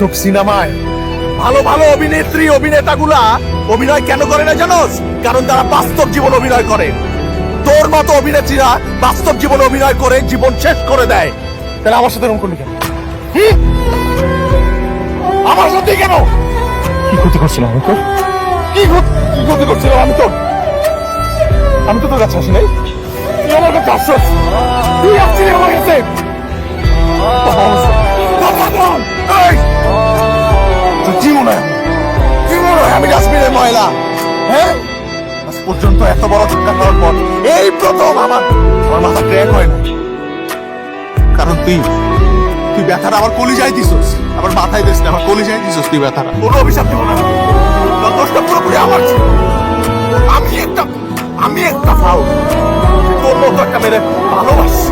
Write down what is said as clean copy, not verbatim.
নাটক সিনেমায় ভালো ভালো অভিনেত্রী অভিনেতাগুলা অভিনয় কেন করে না জানোস? কারণ তারা বাস্তব জীবন অভিনয় করে। তোর মতো অভিনেত্রীরা বাস্তব জীবন অভিনয় করে জীবন শেষ করে দেয়। তাহলে আমার সাথে এরকম করলি কেন? আমার সাথে কেন? কি ক্ষতি করছিলাম আমি তোর? কি ক্ষতি করছিলাম আমি তো তোর কাছে আসি নাই। তুই আমার কাছে আসছিস, তুই আসছিলি আমার কাছে। তুই কি মনে হয় আমি ডাস্টবিনের ময়লা? হ্যাঁ, আজ পর্যন্ত এত বড় ধাক্কা খাওয়ার পর এই প্রথম আমার মাথা ক্র্যাক হয় না। কারণ তুই ব্যথাটা আমার কলিজায় দিছস, আমার মাথায় দিস না, আমার কলিজায় দিছস তুই ব্যথাটা। কোনো অভিশাপ দিব না, দোষটা পুরোপুরি আমার ছিল। আমি একটা ফাউল তোর মতো একটা মেরে ভালোবাসি।